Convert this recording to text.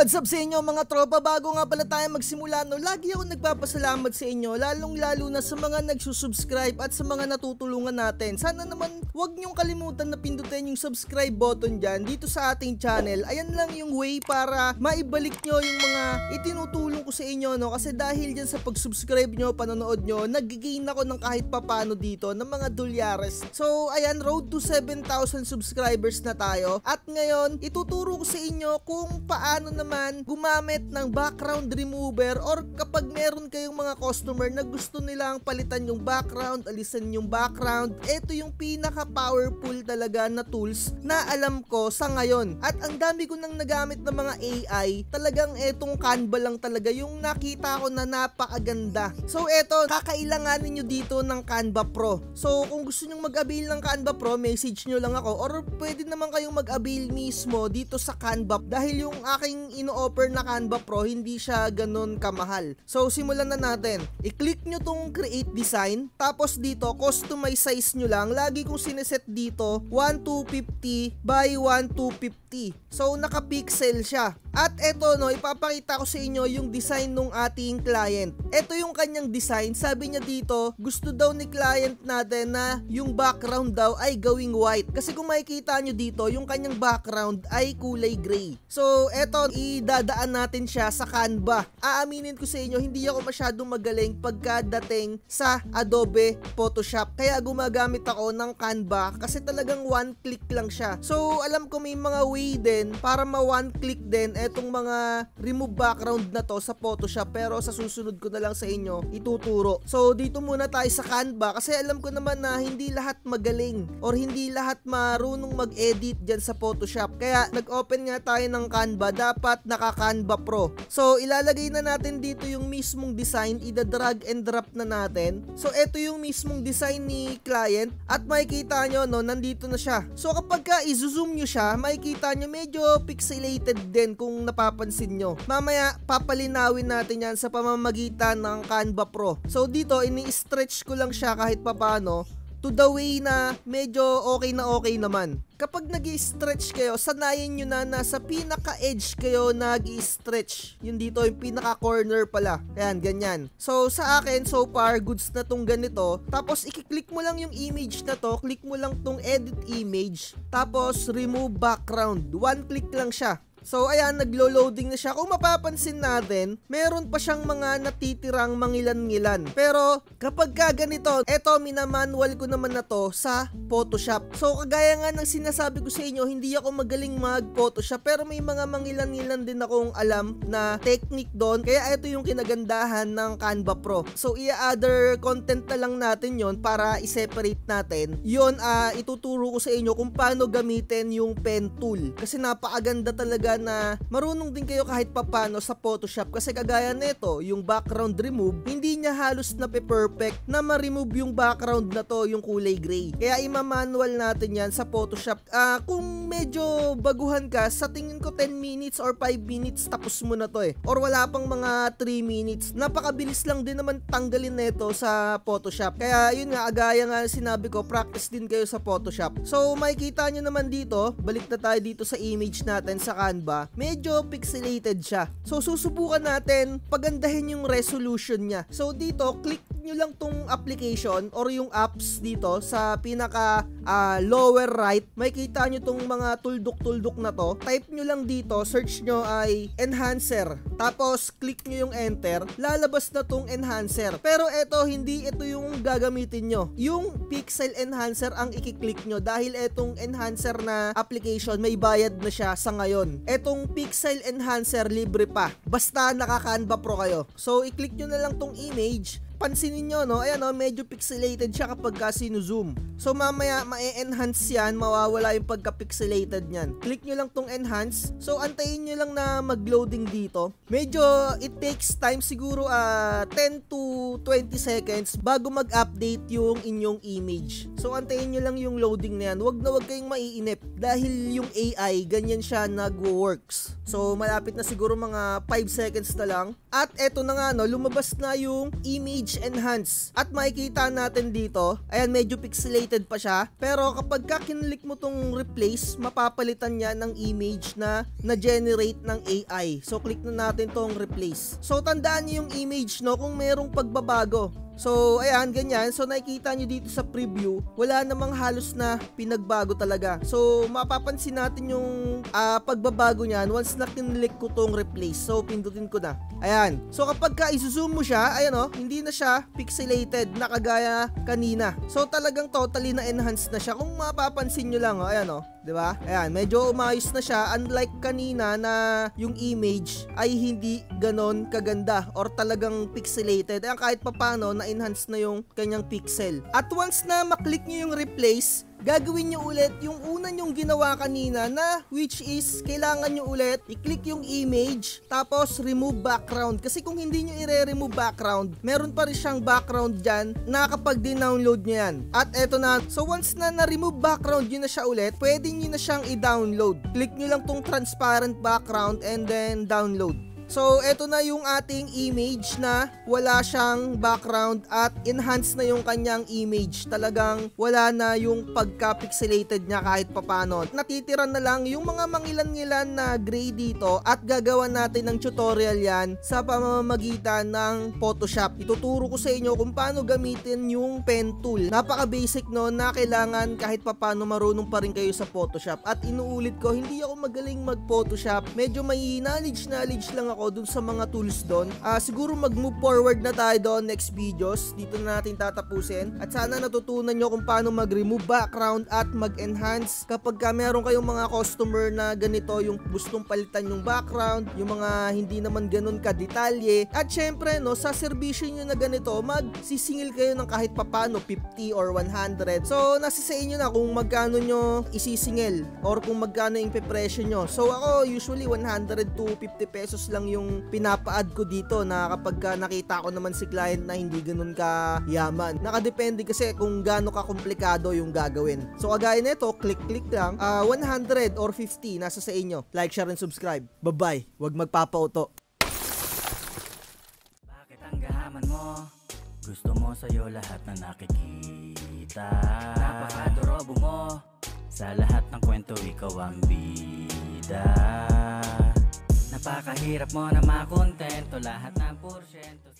What's up sa inyo mga tropa? Bago nga pala tayo magsimula, no, lagi ako nagpapasalamat sa inyo, lalong lalo na sa mga nagsusubscribe at sa mga natutulungan natin. Sana naman huwag nyong kalimutan na pindutin yung subscribe button dyan dito sa ating channel. Ayan lang yung way para maibalik nyo yung mga itinutulong ko sa inyo, no? Kasi dahil dyan sa pag-subscribe nyo, panonood nyo, nag-gain ako ng kahit papano dito ng mga dolyares. So ayan, road to 7,000 subscribers na tayo. At ngayon, ituturo ko sa inyo kung paano naman gumamit ng background remover, or kapag meron kayong mga customer na gusto nilang palitan yung background, alisan yung background, ito yung pinaka powerful talaga na tools na alam ko sa ngayon. At ang dami ko nang nagamit ng mga AI, talagang etong Canva lang talaga yung nakita ko na napakaganda. So eto, kakailanganin nyo dito ng Canva Pro. So kung gusto nyo mag-avail ng Canva Pro, message nyo lang ako, or pwede naman kayong mag-avail mismo dito sa Canva dahil yung aking ino-offer na Canva Pro hindi siya ganun kamahal. So simulan na natin. I-click nyo tong create design, tapos dito customize size nyo lang. Lagi kong sineset dito 1250 by 1250. So naka-pixel siya. At eto, no, ipapakita ko sa inyo yung design ng ating client. Eto yung kanyang design. Sabi niya dito, gusto daw ni client natin na yung background daw ay gawing white. Kasi kung makikita nyo dito, yung kanyang background ay kulay gray. So eto, idadaan natin siya sa Canva. Aaminin ko sa inyo, hindi ako masyadong magaling pagkadating sa Adobe Photoshop. Kaya gumagamit ako ng Canva kasi talagang one click lang siya. So alam ko may mga way din para ma-one click din etong mga remove background na to sa Photoshop, pero sa susunod ko na lang sa inyo ituturo. So dito muna tayo sa Canva kasi alam ko naman na hindi lahat magaling or hindi lahat marunong mag-edit dyan sa Photoshop. Kaya nag-open nga tayo ng Canva, dapat naka-Canva Pro. So ilalagay na natin dito yung mismong design, ida-drag and drop na natin. So ito yung mismong design ni client at makikita nyo, no, nandito na siya. So kapag ka i-zoom nyo siya, makikita nyo medyo pixelated din kung napapansin nyo. Mamaya papalinawin natin yan sa pamamagitan ng Canva Pro. So dito ini-stretch ko lang siya kahit papano to the way na medyo okay naman. Kapag nag-i-stretch kayo, sanayin nyo na nasa pinaka-edge kayo nag-i-stretch. Yun dito, yung pinaka-corner pala. Ayan, ganyan. So, sa akin, so far, goods na tong ganito. Tapos, i-click mo lang yung image na to. Click mo lang tong edit image. Tapos, remove background. One click lang siya. So ayan, naglo-loading na siya. Kung mapapansin natin, meron pa siyang mga natitirang mangilan-ngilan. Pero kapag ka ganito, eto minamanual ko naman na to sa Photoshop. So kagaya nga ng sinasabi ko sa inyo, hindi ako magaling mag-Photoshop, pero may mga mangilan-ngilan din akong alam na technique doon. Kaya ito yung kinagandahan ng Canva Pro. So i-other content na lang natin yon para i-separate natin. Yon, ituturo ko sa inyo kung paano gamitin yung pen tool. Kasi napakaganda talaga na marunong din kayo kahit papano sa Photoshop, kasi kagaya nito, yung background remove, hindi niya halos na perfect na ma-remove yung background na to, yung kulay gray. Kaya ima-manual natin yan sa Photoshop. Kung medyo baguhan ka, sa tingin ko 10 minutes or 5 minutes tapos mo na to or wala pang mga 3 minutes. Napakabilis lang din naman tanggalin nito sa Photoshop. Kaya yun nga, agaya nga sinabi ko, practice din kayo sa Photoshop. So makikita nyo naman dito, balik na tayo dito sa image natin sa Canva. Medyo pixelated siya. So susubukan natin pagandahin yung resolution niya. So dito, click nyo lang tong application or yung apps dito sa pinaka lower right. Makikita nyo tong mga tuldok-tuldok na to. Type nyo lang dito, search nyo ay enhancer. Tapos click nyo yung enter. Lalabas na tong enhancer. Pero eto, hindi ito yung gagamitin nyo. Yung pixel enhancer ang i-click nyo dahil etong enhancer na application may bayad na siya sa ngayon. Etong pixel enhancer libre pa. Basta naka-Canva Pro kayo. So i-click nyo na lang tong image. Pansinin nyo, no? Ayan, no? Medyo pixelated siya kapag ka sinu-zoom. So mamaya ma-enhance yan, mawawala yung pagka-pixelated nyan. Click nyo lang tong enhance. So antayin nyo lang na mag-loading dito. Medyo it takes time, siguro 10 to 20 seconds bago mag-update yung inyong image. So antayin nyo lang yung loading na yan. Wag kayong maiinip dahil yung AI, ganyan siya nag-works. So malapit na siguro mga 5 seconds na lang. At eto na nga, no? Lumabas na yung image image enhance. At makikita natin dito, ayan, medyo pixelated pa siya. Pero kapag kinlik mo tong replace, mapapalitan niya ng image na na-generate ng AI. So click na natin tong replace. So tandaan niyo yung image, no, kung merong pagbabago. So, ayan, ganyan. So, nakikita nyo dito sa preview, wala namang halos na pinagbago talaga. So, mapapansin natin yung pagbabago niyan once na kinlik ko tong replace. So, pindutin ko na. Ayan. So, kapag i-zoom mo siya, ayan o, hindi na siya pixelated na kagaya kanina. So, talagang totally na-enhance na siya. Kung mapapansin nyo lang, o, ayan o. Diba? Ayan, medyo umayos na siya, unlike kanina na yung image ay hindi ganon kaganda or talagang pixelated. Ayan, kahit papano na-enhance na yung kanyang pixel. At once na maklik nyo yung replace, gagawin nyo ulit yung una nyong ginawa kanina na which is kailangan nyo ulit i-click yung image tapos remove background. Kasi kung hindi nyo i-remove background, meron pa rin siyang background dyan na kapag din-download nyo yan. At eto na, so once na na-remove background nyo na siya ulit, pwede nyo na siyang i-download. Click nyo lang tong transparent background and then download. So, eto na yung ating image na wala siyang background at enhance na yung kanyang image. Talagang wala na yung pagka-pixelated niya kahit papano. Natitira na lang yung mga mangilan-ngilan na gray dito at gagawa natin ng tutorial yan sa pamamagitan ng Photoshop. Ituturo ko sa inyo kung paano gamitin yung pen tool. Napaka-basic no, na kailangan kahit papano marunong pa rin kayo sa Photoshop. At inuulit ko, hindi ako magaling mag-Photoshop. Medyo may knowledge lang ako dun sa mga tools doon. Siguro mag-move forward na tayo doon next videos. Dito na natin tatapusin. At sana natutunan nyo kung paano mag-remove background at mag-enhance kapag meron kayong mga customer na ganito yung gustong palitan yung background, yung mga hindi naman ganun ka-detalye. At syempre, no, sa serbisyo nyo na ganito, magsisingil kayo ng kahit papano 50 or 100. So, nasa sa inyo na kung magkano nyo isisingil or kung magkano yung pepresyo nyo. So, ako usually 100 to 50 pesos lang yung pinapa-add ko dito na kapag nakita ko naman si client na hindi ganun ka yaman. Nakadepende kasi kung gaano ka komplikado yung gagawin. So kagaya nito, click lang. 100 or 50 nasa sa inyo. Like, share, and subscribe. Bye-bye. Huwag magpapauto. Bakit ang gahaman mo? Gusto mo sa'yo lahat na nakikita. Napakadorobo mo. Sa lahat ng kwento ikaw ang bida. Napakahirap mo na makontento, lahat ng porsyento